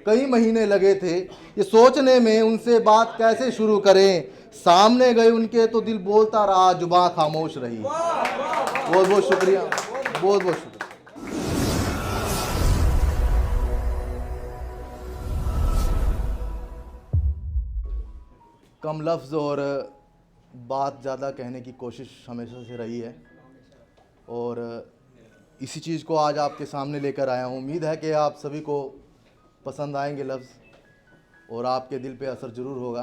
कई महीने लगे थे ये सोचने में उनसे बात कैसे शुरू करें। सामने गए उनके तो दिल बोलता रहा, जुबां खामोश रही। बहुत बहुत शुक्रिया, बहुत बहुत शुक्रिया। कम लफ्ज़ और बात ज़्यादा कहने की कोशिश हमेशा से रही है और इसी चीज़ को आज आपके सामने लेकर आया हूँ। उम्मीद है कि आप सभी को पसंद आएंगे लफ्ज़ और आपके दिल पे असर ज़रूर होगा।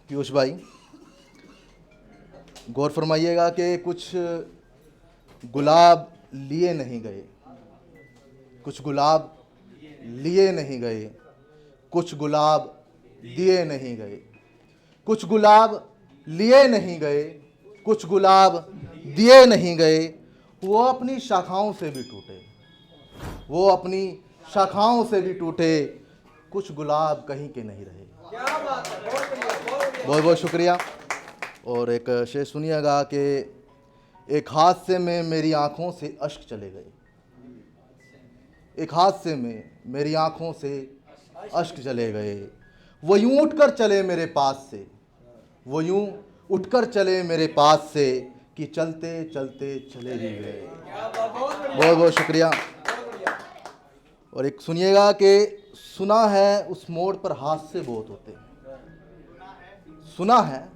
पीयूष भाई, गौर फरमाइएगा कि कुछ गुलाब लिए नहीं गए, कुछ गुलाब लिए नहीं गए, कुछ गुलाब दिए नहीं गए, कुछ गुलाब लिए नहीं गए, कुछ गुलाब दिए नहीं गए। वो अपनी शाखाओं से भी टूटे, वो अपनी शाखाओं से भी टूटे, कुछ गुलाब कहीं के नहीं रहे। बहुत बहुत शुक्रिया। और एक शेर सुनिएगा कि एक हादसे में मेरी आंखों से अश्क चले गए, एक हादसे में मेरी आंखों से अश्क चले गए। वो यूं उठकर चले मेरे पास से, वो यूं उठकर चले मेरे पास से कि चलते चलते चले ही गए। बहुत बहुत शुक्रिया। और एक सुनिएगा कि सुना है उस मोड़ पर हादसे बहुत होते हैं, सुना है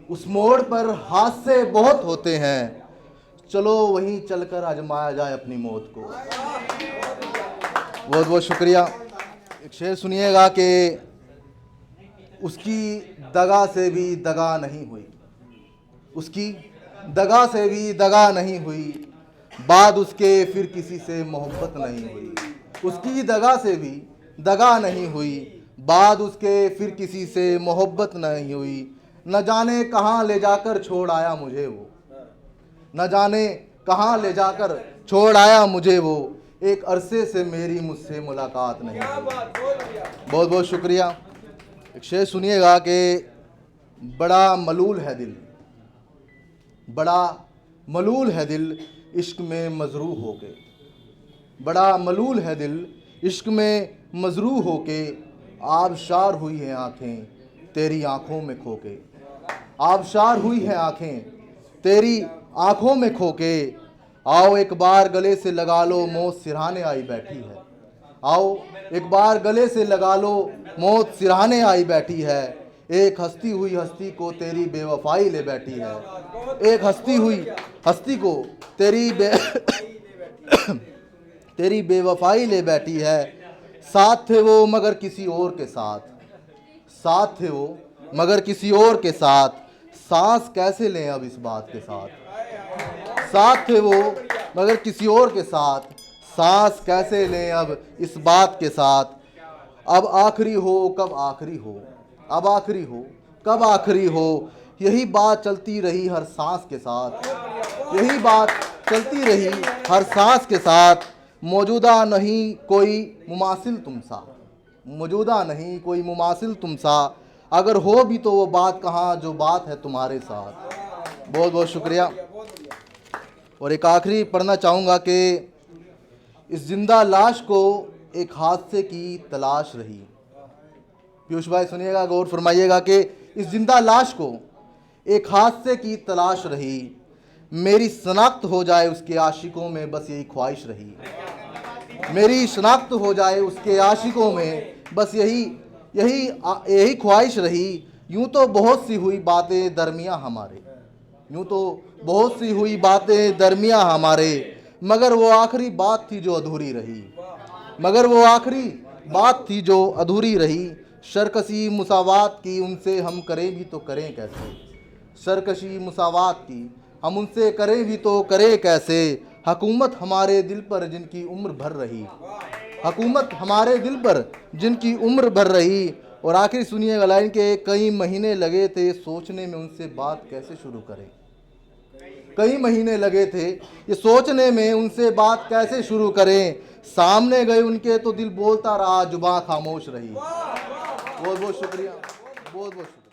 उस मोड़ पर हादसे बहुत होते हैं, चलो वहीं चलकर आजमाया जाए अपनी मौत को। बहुत बहुत शुक्रिया। एक शेर सुनिएगा कि उसकी दगा से भी दगा नहीं हुई, उसकी दगा से भी दगा नहीं हुई, बाद उसके फिर किसी से मोहब्बत नहीं हुई। उसकी दगा से भी दगा नहीं हुई, बाद उसके फिर किसी से मोहब्बत नहीं हुई। न जाने कहाँ ले जाकर छोड़ आया मुझे वो, न जाने कहाँ ले जाकर छोड़ आया मुझे वो, एक अरसे से मेरी मुझसे मुलाकात नहीं हुई। बहुत बहुत शुक्रिया। एक शेर सुनिएगा कि बड़ा मलूल है दिल, बड़ा मलूल है दिल इश्क में मजरूह होके, बड़ा मलूल है दिल इश्क में मजरूह होके, आबशार हुई हैं आँखें तेरी आँखों में खोके, आबशार हुई हैं आँखें तेरी आँखों में खोके। आओ एक बार गले से लगा लो मौत सिरहाने आई बैठी है, आओ एक बार गले से लगा लो मौत सिरहाने आई बैठी है। एक हस्ती हुई हस्ती को तेरी बेवफाई ले बैठी है, एक हस्ती हुई हस्ती को तेरी बेवफाई ले बैठी है। साथ थे वो मगर किसी और के साथ, साथ थे वो मगर किसी और के साथ, सांस कैसे लें अब इस बात के साथ। साथ थे वो मगर किसी और के साथ, सांस कैसे लें अब इस बात के साथ। अब आखिरी हो कब आखिरी हो, अब आखिरी हो कब आखिरी हो, यही बात चलती रही हर सांस के साथ, यही बात चलती रही हर सांस के साथ। मौजूदा नहीं कोई मुमासिल तुम सा, मौजूदा नहीं कोई मुमासिल तुम सा, अगर हो भी तो वो बात कहाँ जो बात है तुम्हारे साथ। बहुत बहुत शुक्रिया। और एक आखिरी पढ़ना चाहूँगा कि इस जिंदा लाश को एक हादसे की तलाश रही। पीयूष भाई सुनिएगा, गौर फरमाइएगा कि इस जिंदा लाश को एक हादसे की तलाश रही, मेरी शनाख्त हो जाए उसके आशिकों में बस यही ख्वाहिश रही, मेरी शनाख्त हो जाए उसके आशिकों में बस यही ख्वाहिश रही। यूं तो बहुत सी हुई बातें दरमियाँ हमारे, यूं तो बहुत सी हुई बातें दरमियाँ हमारे, मगर वो आखिरी बात थी जो अधूरी रही, मगर वो आखिरी बात थी जो अधूरी रही। सरकशी मुसावात की उनसे हम करें भी तो करें कैसे, सरकशी मुसावात की हम उनसे करें भी तो करें कैसे। हुकूमत हमारे दिल पर जिनकी उम्र भर रही, हुकूमत हमारे दिल पर जिनकी उम्र भर रही। और आखिर सुनिएगा लाइन के कई महीने लगे थे सोचने में उनसे बात कैसे शुरू करें, कई महीने लगे थे ये सोचने में उनसे बात कैसे शुरू करें। सामने गए उनके तो दिल बोलता रहा, जुबां खामोश रही। बहुत बहुत शुक्रिया, बहुत बहुत शुक्रिया।